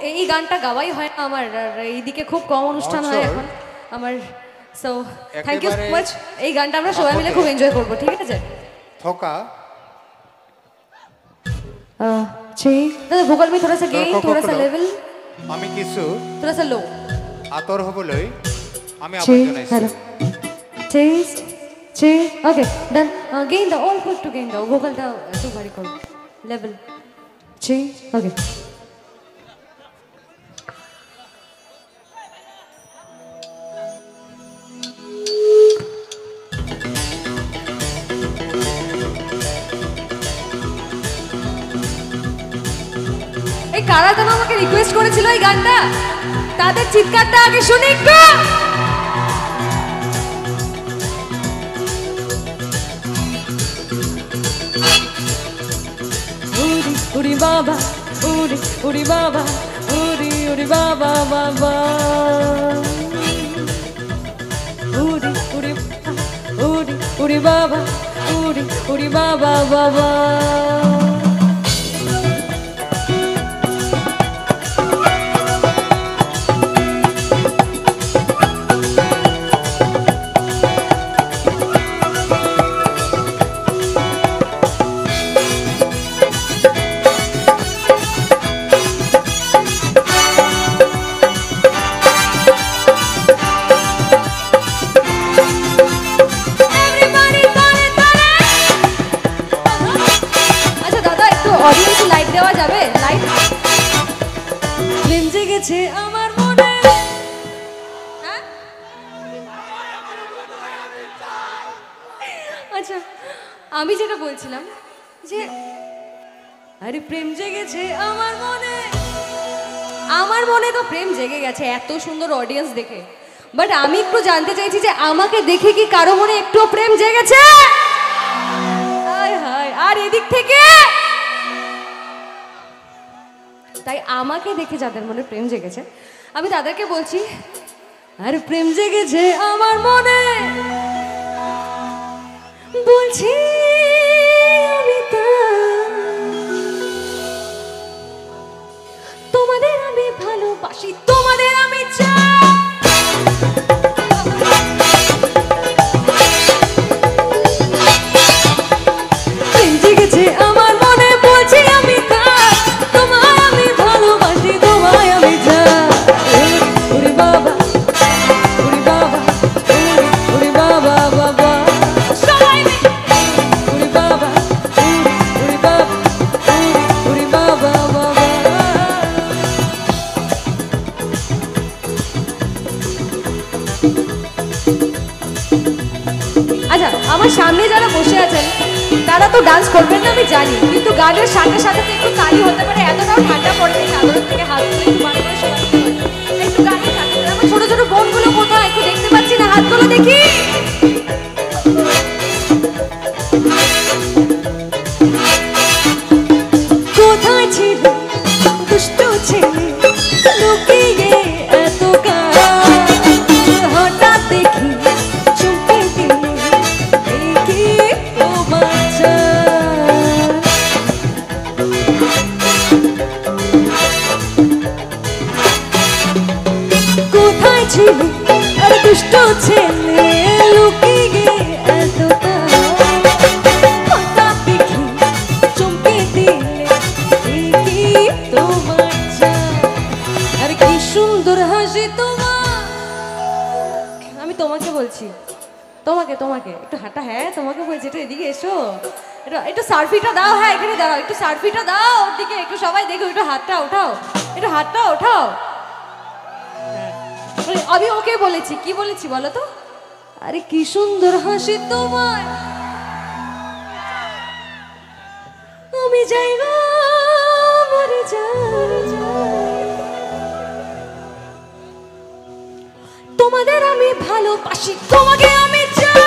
এই গানটা গাওয়াই হয় না আমার, আর এইদিকে খুব কম অনুষ্ঠান হয় এখন আমার। So thank you so much. এই গানটা আমরা সবাই মিলে খুব এনজয় করবো, ঠিক আছে? थोका দাদা ভোকাল में थोड़ा सा गेन, थोड़ा सा लेवल, আমি কিছু थोड़ा सा लो আতর হবলৈ আমি আপনার জন্য हेलो टेस्ट चे okay done gain the all put to gain the vocal दा टू भारी करो लेवल चे ओके। এই কারা যেন আমাকে রিকোয়েস্ট করেছিল এই গানটা, তাদের চিৎকারটা আগে শুনি একটু। উড়ি উড়ি বাবা উড়ি উড়ি বাবা উড়ি উড়ি বাবা বাবা উড়ি উড়ি উড়ি উড়ি বাবা উড়ি উড়ি বাবা বাবা। আমার মনে আচ্ছা আমি যেটা বলছিলাম যে আরে প্রেম জেগেছে আমার মনে তো প্রেম জেগে গেছে এত সুন্দর অডিয়েন্স দেখে, বাট আমি একটু জানতে চাইছি যে আমাকে দেখে কি কারো মনে একটু প্রেম জেগেছে? হায় হায়, আর এদিক থেকে তাই আমাকে দেখে যাদের মনে প্রেম জেগেছে আমি তাদেরকে বলছি আর প্রেম জেগেছে আমার মনে, বলছি আমি তোমাদের আমি ভালোবাসি, তোমাদের আমি চাই। প্রেম জেগেছে আমার মনে, বলছি আমি তোমায় আমি ভালোবাসি, তোমায় আমি চাই। ওরে বাবা ওরে বাবা ওরে বাবা বাবা সবাই ওরে বাবা ওরে বাবা ওরে বাবা বাবা। আচ্ছা আমার সামনে যারা বসে আছেন তারা তো ডান্স করবেন না আমি জানি, কিন্তু গানের সাথে সাথে তো একটু তালি হতে পারে, এতটাও ঠান্ডা পড়বে চাদরের থেকে হাত তুলে একটু বার করে একটু গানের সাথে। আমার ছোট ছোট বোনগুলো কোথায় একটু দেখতে পাচ্ছি না, হাতগুলো দেখি। কোথায় ছিল দুষ্ট ছেলে লুকিয়ে এত হঠাৎ দেখি চমকে দিলে দেখি তোমার কোথায় ছিল আর দুষ্ট ছেলে লুকিয়ে এত হঠাৎ দেখি চমকে দিলে দেখি তোমার আর কি সুন্দর হাসি তোমার। আমি তোমাকে বলছি, তোমাকে তোমাকে একটু হাঁটা, হ্যাঁ তোমাকে বলছি, একটু এদিকে এসো, একটু সার্ফিটা দাও, হ্যাঁ এখানে দাঁড়াও, একটু সার্ফিটা দাও ওর দিকে, একটু সবাই দেখো, একটু হাতটা ওঠাও, একটু হাতটা ওঠাও। আমি ওকে বলেছি, কি বলেছি বলো তো? আরে কি সুন্দর হাসি তোমার, আমি যাই গো মরে যাই, তোমাদের আমি ভালোবাসি, তোমাকে আমি চাই।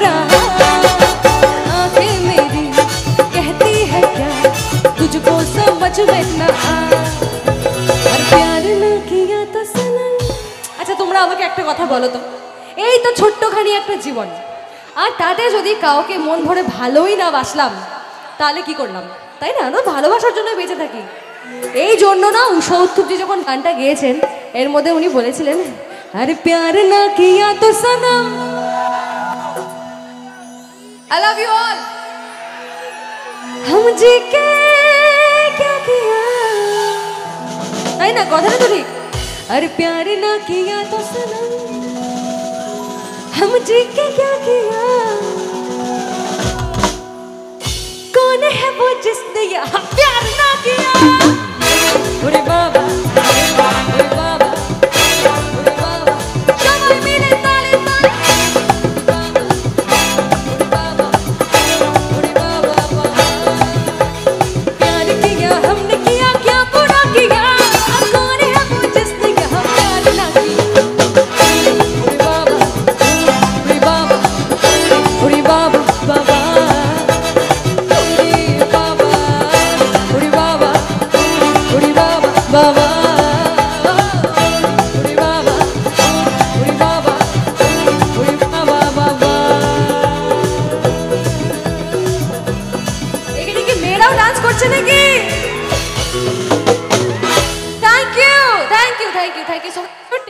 रहा, आंखें मेरी कहती है क्या तुझको समझ में ना आया, और प्यार ना किया तो सनम। আচ্ছা তোমরা আমাকে একটা কথা বলো তো, এই তো ছোট্টখানি একটা জীবন, আর তাতে যদি কাউকে মন ভরে ভালোই না বাসলাম তাহলে কি করলাম, তাই না? আমরা ভালোবাসার জন্য বেঁচে থাকি। এই জন্য না উষা উত্থুপজি যখন গানটা গেয়েছেন এর মধ্যে উনি বলেছিলেন আরে প্যার না কিয়া তো Sanam. I love you all. हम जी के क्या किया, তাই না? কথাটা তো ঠিক। अरे प्यार ना किया तो सनम, हम जी के क्या किया, कौन है वो जिसने यहाँ प्यार ना किया। अरे बाबा, अरे बाबा, अरे बाबा, सवाल मेरे ताले ताले, बाबा, अरे बाबा, प्यार किया हमने किया क्या बुरा किया, कौन है वो जिसने यहाँ प्यार ना किया। अरे बाबा, अरे बाबा, अरे बाबा, बाबा। बाबा उड़ी बाबा, उड़ी बाबा, उड़ी बाबा, बाबा। এখানে কি মেয়েরাও ডান্স করছে নাকি? Thank you, thank you, thank you, thank you so much.